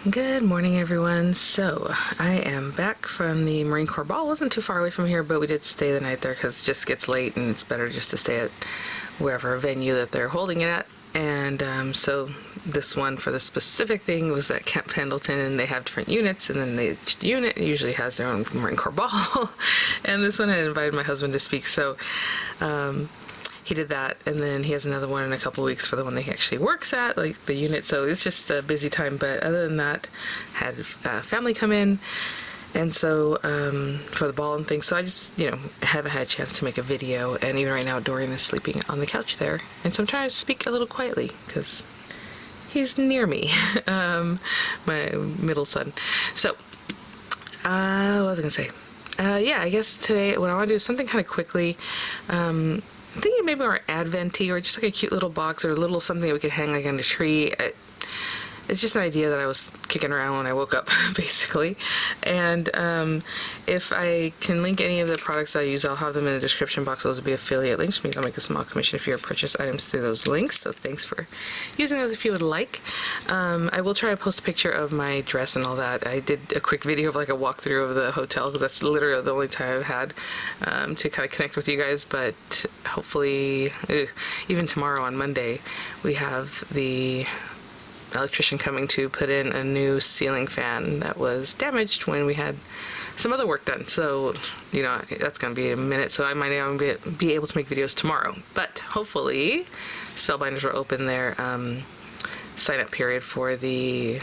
Good morning, everyone. So I am back from the Marine Corps ball. It wasn't too far away from here, but we did stay the night there because it just gets late and it's better just to stay at wherever venue that they're holding it at. And so this one for the specific thing was at Camp Pendleton, and they have different units, and then each unit usually has their own Marine Corps ball. And this one I invited my husband to speak, so he did that, and then he has another one in a couple of weeks for the one that he actually works at, like the unit. So it's just a busy time, but other than that, had family come in, and so for the ball and things. So I just, haven't had a chance to make a video, and even right now Dorian is sleeping on the couch there, and so I'm trying to speak a little quietly because he's near me, my middle son. So what was I gonna say? Yeah, I guess today what I want to do is something kind of quickly. I'm thinking maybe more Advent-y, or just like a cute little box or a little something that we could hang like on a tree. It's just an idea that I was kicking around when I woke up, basically. And if I can link any of the products I use, I'll have them in the description box. Those will be affiliate links, which means I'll make a small commission if you purchase items through those links. So thanks for using those if you would like. I will try to post a picture of my dress and all that. I did a quick video of like a walkthrough of the hotel because that's literally the only time I've had to kind of connect with you guys. But hopefully, even tomorrow on Monday, we have the electrician coming to put in a new ceiling fan that was damaged when we had some other work done. So, that's going to be a minute, so I might not be able to make videos tomorrow. But hopefully, Spellbinders will open their sign-up period for the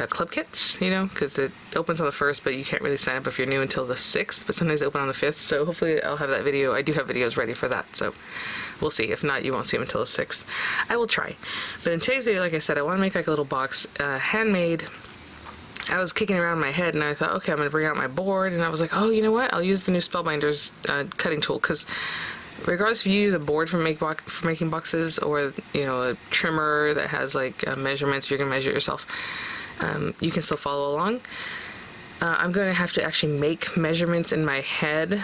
club kits, because it opens on the 1st, but you can't really sign up if you're new until the 6th, but sometimes they open on the 5th, so hopefully I'll have that video. I do have videos ready for that, so we'll see. If not, you won't see them until the 6th. I will try. But in today's video, like I said, I want to make like a little box, handmade. I was kicking around in my head, and I thought, okay, I'm going to bring out my board, and I was like, oh, you know what? I'll use the new Spellbinders cutting tool, because regardless if you use a board for making boxes, or, a trimmer that has like measurements, you can measure it yourself. You can still follow along. I'm going to have to actually make measurements in my head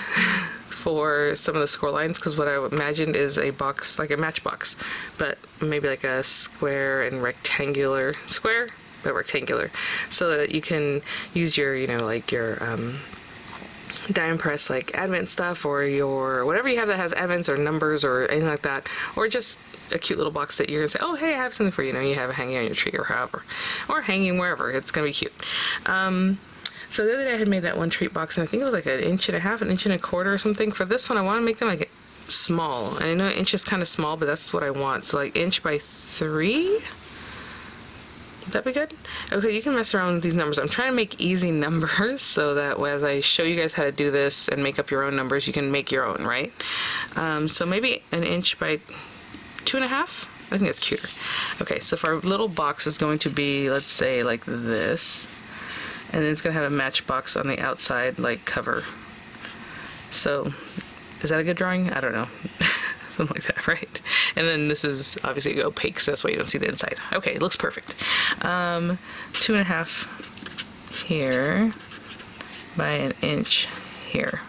for some of the score lines, because what I imagined is a box, like a matchbox, but maybe like a square and rectangular, square but rectangular, so that you can use your, like your diamond press, like advent stuff, or your whatever you have that has advents or numbers or anything like that, or just a cute little box that you're gonna say, oh hey, I have something for you. You have it hanging on your tree or however, or hanging wherever. It's gonna be cute. So the other day I had made that one treat box, and I think it was like 1.5 inches, 1.25 inches or something. For this one, I want to make them like small, and I know 1 inch is kind of small, but that's what I want. So like 1 inch by 3. Would that be good? Okay, you can mess around with these numbers. I'm trying to make easy numbers so that as I show you guys how to do this and make up your own numbers, you can make your own, right? So maybe 1 inch by 2.5. I think that's cuter. Okay, so for our little box is going to be, let's say, like this. And then it's going to have a matchbox on the outside, like cover. So, is that a good drawing? I don't know. Something like that, right? And then this is obviously opaque, so that's why you don't see the inside. Okay, it looks perfect. 2.5 here by 1 inch here.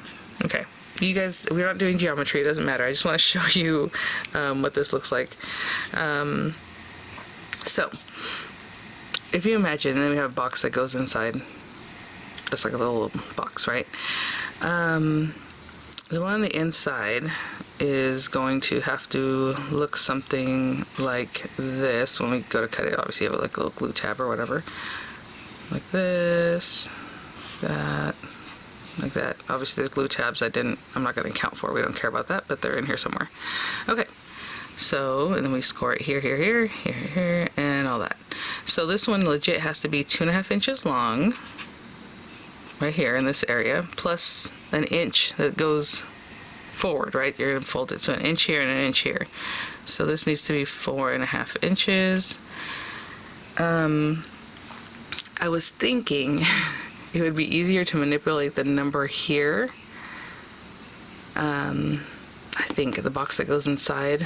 Okay. You guys, we're not doing geometry, it doesn't matter. I just want to show you what this looks like. So, if you imagine, then we have a box that goes inside. Just like a little box, right? The one on the inside is going to have to look something like this. When we go to cut it, obviously you have like a little glue tab or whatever. Like this, that, like that. Obviously there's glue tabs I'm not going to count for. We don't care about that, but they're in here somewhere. Okay. So, and then we score it here, here, here, here, here, and all that. So this one legit has to be 2.5 inches long, right here in this area, plus 1 inch that goes forward, right? You're going to fold it, so 1 inch here and 1 inch here. So this needs to be 4.5 inches. I was thinking it would be easier to manipulate the number here. I think the box that goes inside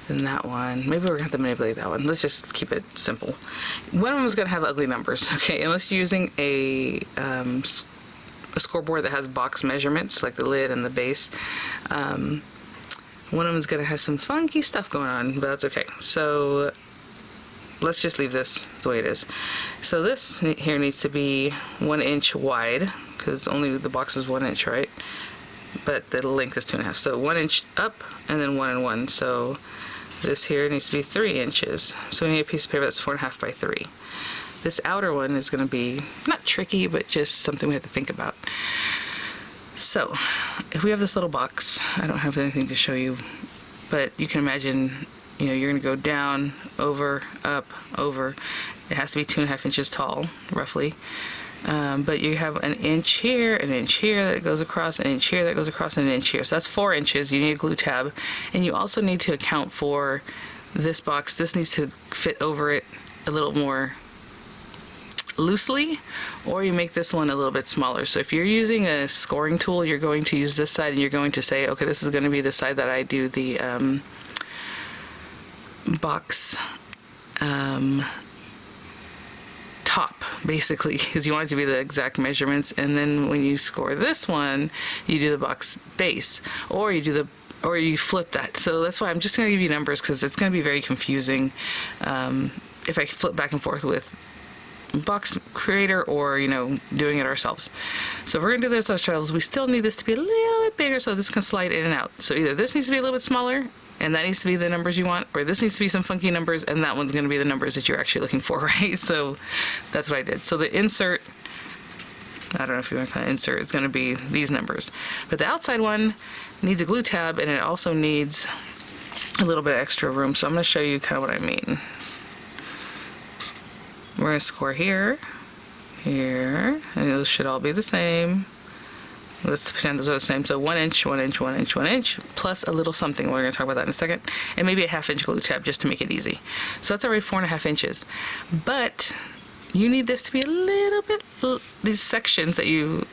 than that one. Maybe we're gonna have to manipulate that one. Let's just keep it simple. One of them is gonna have ugly numbers, okay? Unless you're using a scoreboard that has box measurements, like the lid and the base. One of them is gonna have some funky stuff going on, but that's okay. So let's just leave this the way it is. So this here needs to be 1 inch wide, because only the box is 1 inch, right? But the length is 2.5. So 1 inch up, and then 1 and 1. So this here needs to be 3 inches. So we need a piece of paper that's 4.5 by 3. This outer one is going to be not tricky, but just something we have to think about. So if we have this little box, I don't have anything to show you, but you can imagine, you know, you're going to go down, over, up, over. It has to be 2.5 inches tall, roughly. But you have an inch here, an inch here that goes across, an inch here that goes across, and an inch here. So that's 4 inches. You need a glue tab. And you also need to account for this box. This needs to fit over it a little more loosely, or you make this one a little bit smaller. So if you're using a scoring tool, you're going to use this side, and you're going to say, okay, this is going to be the side that I do the box top, basically, because you want it to be the exact measurements. And then when you score this one, you do the box base, or you flip that. So that's why I'm just going to give you numbers, because it's going to be very confusing if I flip back and forth with box creator or, you know, doing it ourselves. So if we're gonna do this ourselves, we still need this to be a little bit bigger so this can slide in and out. So either this needs to be a little bit smaller, and that needs to be the numbers you want, or this needs to be some funky numbers, and that one's gonna be the numbers that you're actually looking for, right? So that's what I did. So the insert, I don't know if you want to call it insert, it's gonna be these numbers. But the outside one needs a glue tab, and it also needs a little bit extra room. So I'm gonna show you kind of what I mean. We're going to score here, here, and those should all be the same. Let's pretend those are the same. So 1 inch, 1 inch, 1 inch, 1 inch, plus a little something. We're going to talk about that in a second. And maybe a 1/2 inch glue tab just to make it easy. So that's already 4.5 inches. But you need this to be a little bit, these sections that you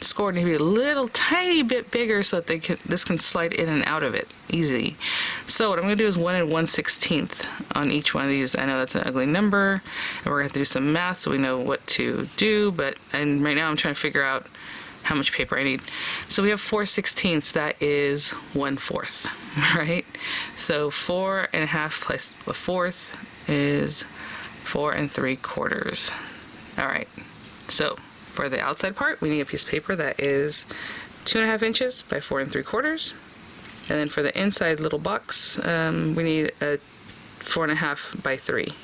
scored need to be a little tiny bit bigger so that this can slide in and out of it easy. So what I'm going to do is 1 1/16 on each one of these. I know that's an ugly number, and we're going to have to do some math so we know what to do, and right now I'm trying to figure out how much paper I need. So we have 4/16, that is 1/4, right? So 4.5 plus 1/4 is 4 3/4. All right, so for the outside part, we need a piece of paper that is 2.5 inches by 4 3/4. And then for the inside little box, we need a 4.5 by 3.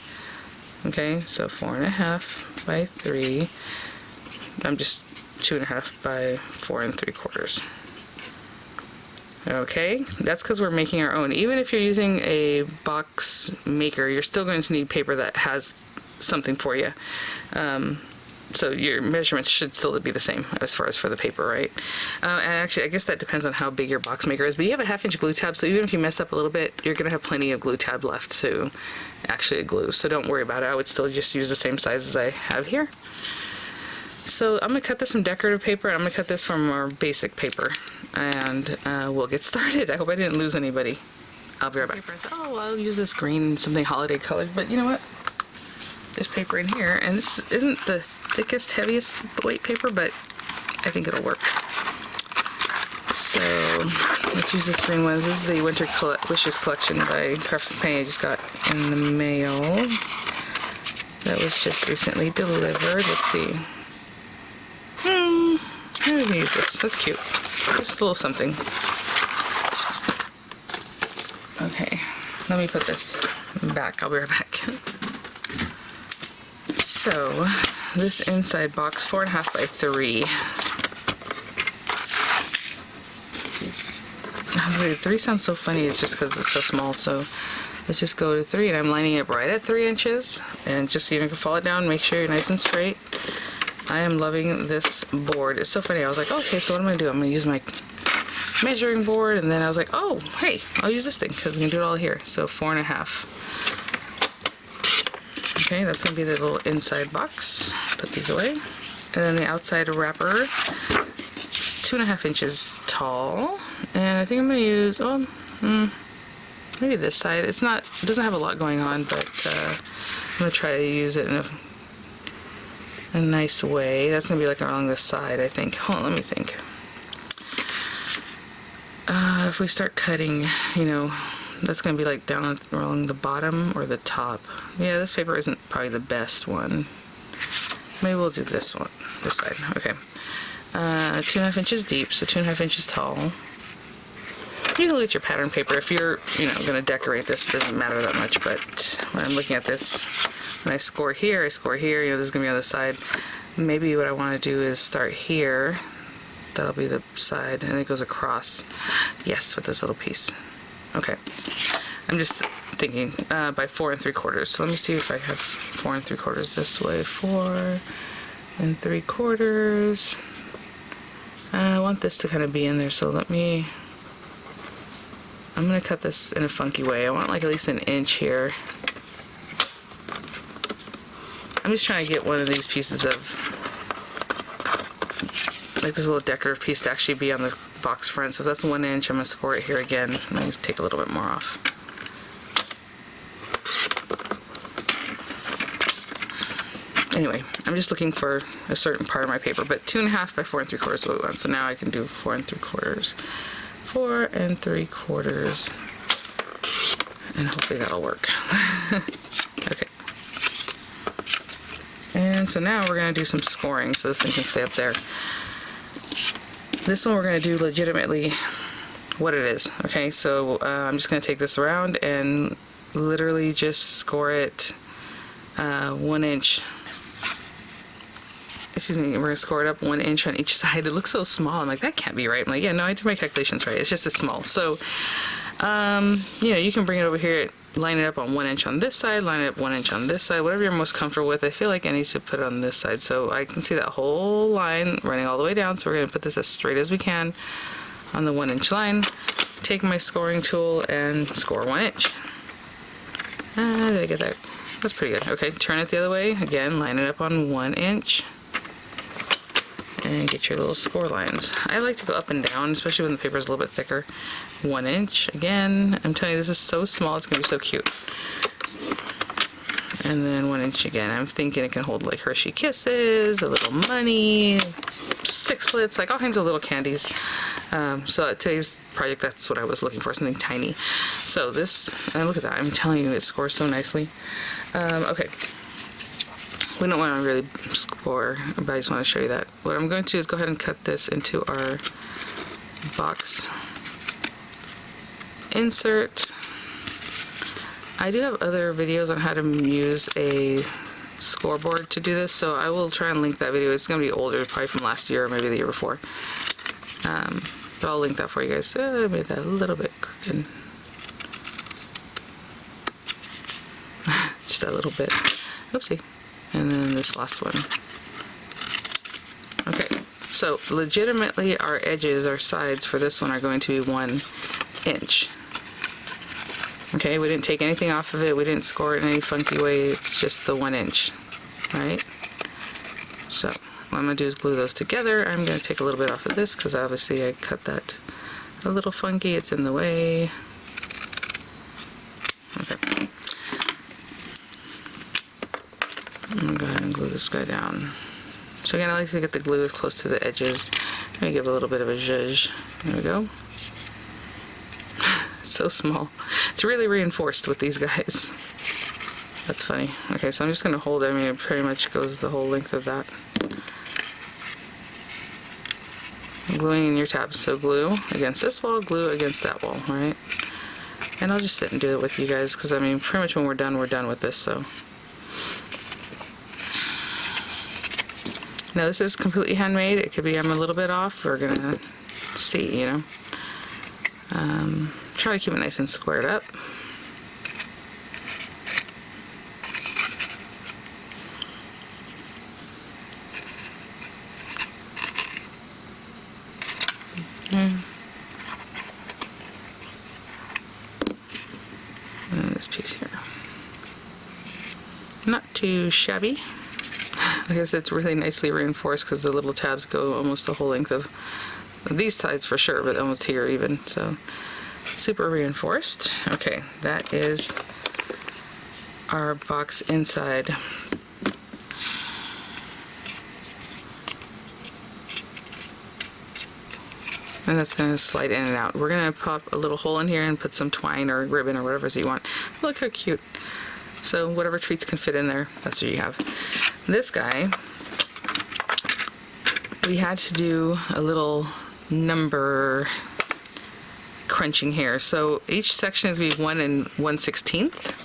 Okay, so 4.5 by 3. I'm just 2.5 by 4 3/4. Okay, that's because we're making our own. Even if you're using a box maker, you're still going to need paper that has something for you. So your measurements should still be the same as far as for the paper, right? And actually, I guess that depends on how big your box maker is. But you have a 1/2 inch glue tab, so even if you mess up a little bit, you're going to have plenty of glue tab left to actually glue. So don't worry about it. I would still just use the same size as I have here. So I'm going to cut this from decorative paper. I'm going to cut this from our basic paper. And we'll get started. I hope I didn't lose anybody. I'll be right back. Oh, I'll use this green, something holiday colored. But you know what? There's paper in here. And this isn't the thickest, heaviest weight paper, but I think it'll work. So let's use this green one. This is the Winter Wishes collection by Crafts & Penny I just got in the mail. That was just recently delivered. Let's see. How do we use this? That's cute. Just a little something. Okay, let me put this back. I'll be right back. So this inside box, 4.5 by 3. Honestly, 3 sounds so funny. It's just because it's so small. So let's just go to 3, and I'm lining it right at 3 inches. And just so you can fall it down, make sure you're nice and straight. I am loving this board. It's so funny. I was like, okay, so what am I going to do? I'm going to use my measuring board, and then I was like, oh, hey, I'll use this thing because we can do it all here. So 4.5. Okay, that's going to be the little inside box. Put these away. And then the outside wrapper, 2.5 inches tall. And I think I'm going to use, maybe this side. It doesn't have a lot going on, but I'm going to try to use it in a nice way. That's going to be like along this side, I think. Hold on, let me think. If we start cutting, you know, that's going to be like down along the bottom or the top. Yeah, this paper isn't probably the best one. Maybe we'll do this one, this side. Okay. 2.5 inches deep, so 2.5 inches tall. You can look at your pattern paper. If you're, going to decorate this, it doesn't matter that much, but when I'm looking at this, when I score here, this is going to be on the side. Maybe what I want to do is start here. That'll be the side, and it goes across. Yes, with this little piece. Okay. I'm just thinking by 4 3/4. So let me see if I have 4 3/4 this way. 4 3/4. I want this to kind of be in there, so I'm going to cut this in a funky way. I want like at least an inch here. I'm just trying to get one of these pieces of, like this little decorative piece to actually be on the box front. So if that's 1 inch, I'm going to score it here again. I'm going to take a little bit more off. Anyway, I'm just looking for a certain part of my paper, but 2.5 by 4 3/4 is what we want. So now I can do 4 3/4. 4 3/4, and hopefully that'll work. Okay. And so now we're going to do some scoring so this thing can stay up there. This one we're going to do legitimately what it is. Okay, so I'm just going to take this around and literally just score it 1 inch. Excuse me, we're going to score it up 1 inch on each side. It looks so small. I'm like, that can't be right. I'm like, yeah, no, I did my calculations right. It's just it's small. So, you can bring it over here, line it up on 1 inch on this side, line it up 1 inch on this side, whatever you're most comfortable with. I feel like I need to put it on this side. So I can see that whole line running all the way down. So we're going to put this as straight as we can on the 1 inch line. Take my scoring tool and score 1 inch. Did I get that? That's pretty good. Okay, turn it the other way. Again, line it up on 1 inch. And get your little score lines. I like to go up and down, especially when the paper is a little bit thicker. 1 inch. Again, I'm telling you, this is so small, it's going to be so cute. And then 1 inch again. I'm thinking it can hold like Hershey Kisses, a little money, sixlets, like all kinds of little candies. So at today's project, that's what I was looking for, something tiny. So this, and look at that, I'm telling you, it scores so nicely. Okay. We don't want to really score, but I just want to show you that. What I'm going to do is go ahead and cut this into our box insert. I do have other videos on how to use a scoreboard to do this, so I will try and link that video. It's going to be older, probably from last year or maybe the year before. But I'll link that for you guys. I made that a little bit crooked. Just a little bit. Oopsie. And then this last one. Okay, so legitimately our edges, our sides for this one are going to be 1 inch. Okay, we didn't take anything off of it. We didn't score it in any funky way. It's just the 1 inch, right? So what I'm going to do is glue those together. I'm going to take a little bit off of this because obviously I cut that a little funky. It's in the way. Okay. I'm going to go ahead and glue this guy down. So again, I like to get the glue as close to the edges. Let me give it a little bit of a zhuzh. There we go. It's so small. It's really reinforced with these guys. That's funny. Okay, so I'm just going to hold it. I mean, it pretty much goes the whole length of that. Gluing in your tabs. So glue against this wall, glue against that wall, right? And I'll just sit and do it with you guys because, I mean, pretty much when we're done with this, so. Now this is completely handmade. It could be I'm a little bit off. We're gonna see, you know. Try to keep it nice and squared up. Okay. And this piece here. Not too shabby. I guess it's really nicely reinforced because the little tabs go almost the whole length of these sides for sure, but almost here even. So super reinforced. Okay, that is our box inside. and that's going to slide in and out. We're going to pop a little hole in here and put some twine or ribbon or whatever you want. Look how cute. So whatever treats can fit in there, that's what you have. This guy, we had to do a little number crunching here. So each section is going to be 1 1/16.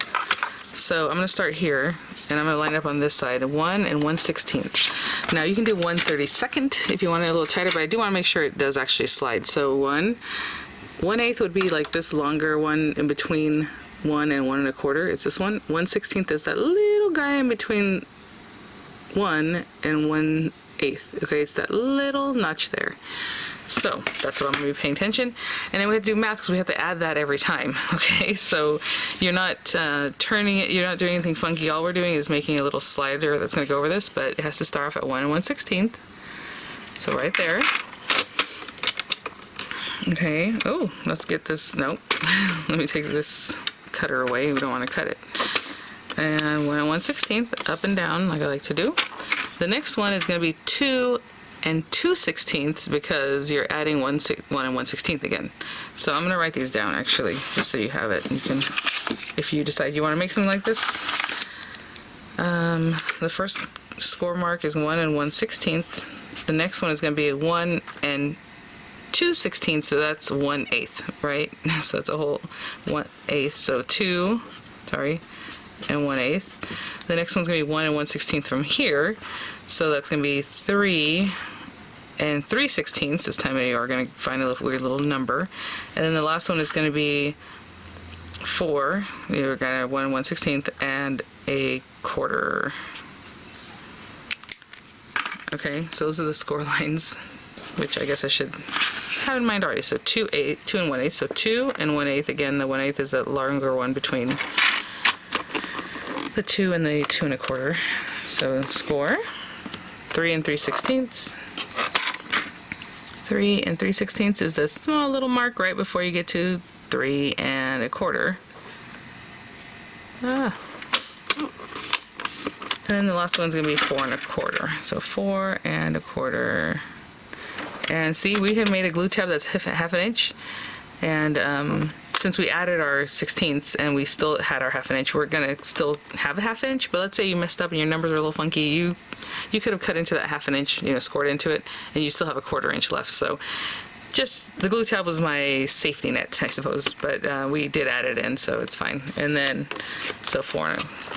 So I'm going to start here, and I'm going to line up on this side, 1 1/16. Now you can do 1/32 if you want it a little tighter, but I do want to make sure it does actually slide. So 1/8 would be like this longer one in between 1 and 1 1/4. It's this one. 1/16 is that little guy in between 1 and 1/8. Okay, it's that little notch there. So that's what I'm going to be paying attention. And then we have to do math because we have to add that every time. Okay, so you're not turning it, you're not doing anything funky. All we're doing is making a little slider that's going to go over this, but it has to start off at 1 1/16. So right there. Okay, oh, let's get this, nope. Let me take this cutter away. We don't want to cut it. And 1 1/16, up and down like I like to do. The next one is going to be 2 2/16 because you're adding 1 1/16 again. So I'm going to write these down actually, just so you have it. You can, if you decide you want to make something like this. The first score mark is 1 1/16. The next one is going to be 1 2/16, so that's 1/8, right? So that's a whole 1/8. So 2, sorry, and 1/8. The next one's going to be 1 1/16 from here. So that's going to be 3 3/16. This time you are going to find a weird little number. And then the last one is going to be 4. You're going to have 1 1/16 and 1/4. Okay, so those are the score lines, which I guess I should have in mind already. So 2 1/8. So 2 1/8. Again, the 1/8 is the longer one between the 2 and the 2 1/4. So score 3 3/16. 3 3/16 is the small little mark right before you get to 3 1/4. And then the last one's going to be 4 1/4. So 4 1/4. And see, we had made a glue tab that's half an inch. And since we added our 16ths and we still had our half an inch, we're going to still have a half inch. But let's say you messed up and your numbers are a little funky. You could have cut into that half an inch, scored into it, and you still have a 1/4 inch left. So just the glue tab was my safety net, I suppose. But we did add it in, so it's fine. And then, so 4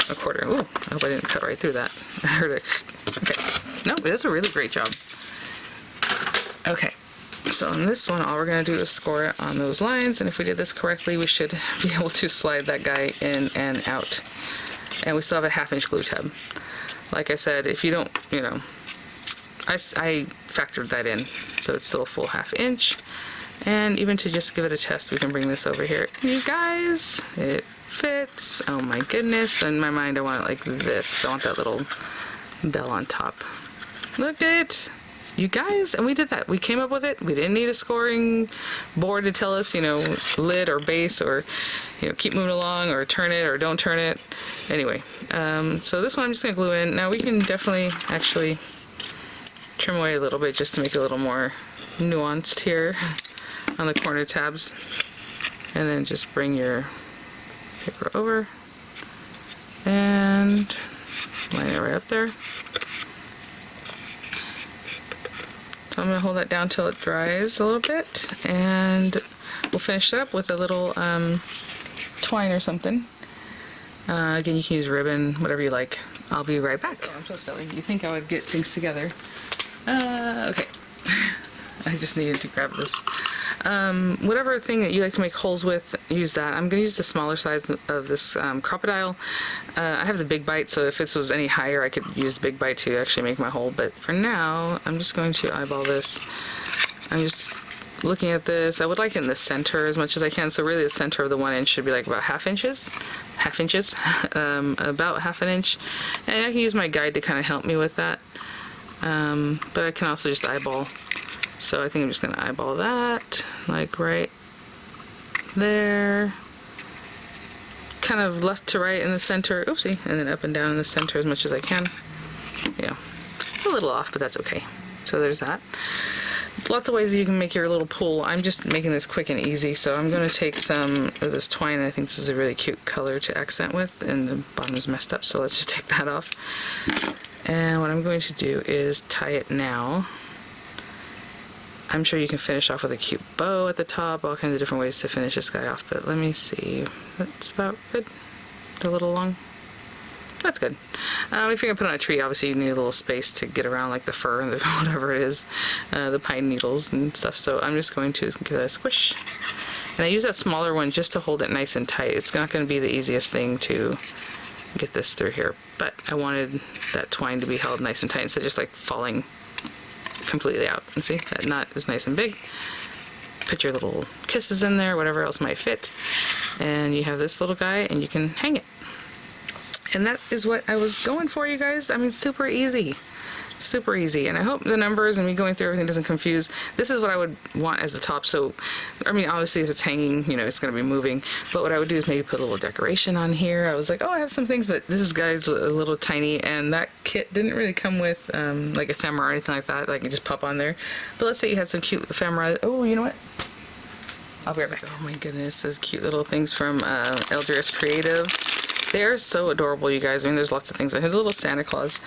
1/4. Ooh, I hope I didn't cut right through that. I heard it. Okay. No, but that's a really great job. Okay. So on this one, all we're going to do is score it on those lines, and if we did this correctly, we should be able to slide that guy in and out. And we still have a ½ inch glue tab. Like I said, if you don't, I factored that in, so it's still a full ½ inch. And even to just give it a test, we can bring this over here. You guys, it fits. Oh my goodness. In my mind, I want it like this, so I want that little bell on top. Look at it. You guys, and we did that. We came up with it. We didn't need a scoring board to tell us, lid or base or, keep moving along or turn it or don't turn it. Anyway, so this one I'm just going to glue in. Now we can definitely actually trim away a little bit just to make it a little more nuanced here on the corner tabs. And then just bring your paper over and line it right up there. So I'm going to hold that down till it dries a little bit, and we'll finish it up with a little twine or something. Again, you can use ribbon, whatever you like. I'll be right back. So, I'm so silly. You think I would get things together. Okay. I just needed to grab this. Whatever thing that you like to make holes with, use that. I'm going to use the smaller size of this crocodile. I have the big bite, so if this was any higher, I could use the big bite to actually make my hole. But for now, I'm just going to eyeball this. I'm just looking at this. I would like it in the center as much as I can. So really the center of the 1 inch should be like about ½ inches, about ½ inch. And I can use my guide to kind of help me with that. But I can also just eyeball. So I think I'm just going to eyeball that, like right there. Kind of left to right in the center, oopsie, and then up and down in the center as much as I can. Yeah, a little off, but that's okay. So there's that. lots of ways you can make your little pool. I'm just making this quick and easy, so I'm going to take some of this twine, and I think this is a really cute color to accent with, and the bottom is messed up, so let's just take that off. And what I'm going to do is tie it now. I'm sure you can finish off with a cute bow at the top, all kinds of different ways to finish this guy off, but let me see. That's about good. A little long. That's good. If you're going to put on a tree, obviously you need a little space to get around, like the fur and whatever it is, the pine needles and stuff. So I'm just going to give that a squish. And I use that smaller one just to hold it nice and tight. It's not going to be the easiest thing to get this through here, but I wanted that twine to be held nice and tight instead of just like falling completely out. And see, that knot is nice and big. Put your little kisses in there, whatever else might fit. And you have this little guy and you can hang it. And that is what I was going for, you guys. I mean, super easy. Super easy. And I hope the numbers and me going through everything doesn't confuse. This is what I would want as the top. So, I mean, obviously if it's hanging, you know, it's going to be moving. But what I would do is maybe put a little decoration on here. I was like, oh, I have some things, but this is, guys, a little tiny. And that kit didn't really come with like ephemera or anything like that. Like, you just pop on there. But let's say you had some cute ephemera. Oh, you know what? I'll be right back. Oh my goodness, those cute little things from Eldris Creative. They're so adorable, you guys. I mean, there's lots of things. I have a little Santa Claus.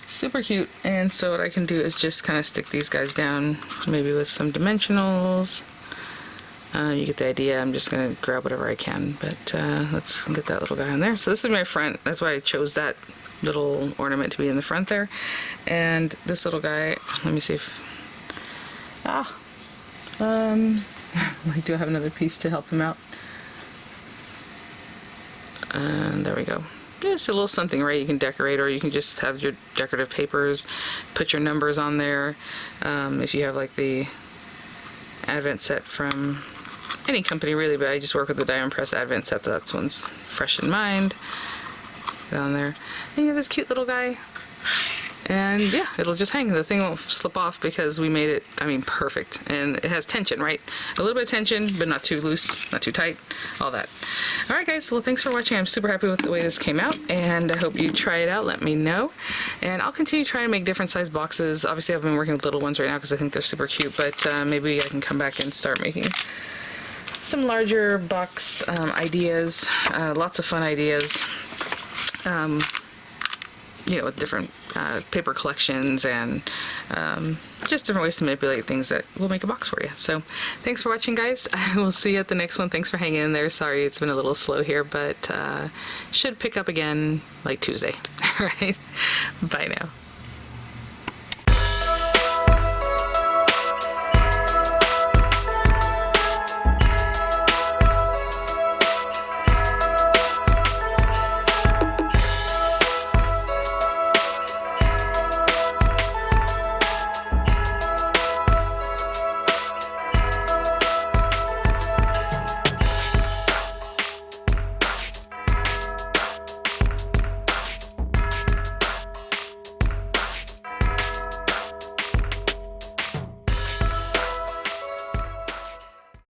Super cute. And so what I can do is just kind of stick these guys down, maybe with some dimensionals. You get the idea. I'm just going to grab whatever I can. But let's get that little guy on there. So this is my front. That's why I chose that little ornament to be in the front there. And this little guy, let me see if... I do have another piece to help him out. And there we go. Just a little something, right? You can decorate, or you can just have your decorative papers, put your numbers on there. If you have like the Advent set from any company really, but I just work with the Diamond Press Advent set, so that one's fresh in mind. Down there. And you have this cute little guy. And yeah, it'll just hang. The thing won't slip off because we made it, I mean, perfect. And it has tension, right? A little bit of tension, but not too loose, not too tight, all that. All right, guys. Well, thanks for watching. I'm super happy with the way this came out, and I hope you try it out. Let me know. And I'll continue trying to make different size boxes. Obviously, I've been working with little ones right now because I think they're super cute, but maybe I can come back and start making some larger box ideas. Lots of fun ideas. You know, with different paper collections and just different ways to manipulate things that will make a box for you. So thanks for watching, guys. I will see you at the next one. Thanks for hanging in there. Sorry it's been a little slow here, but should pick up again like Tuesday. All right. Bye now.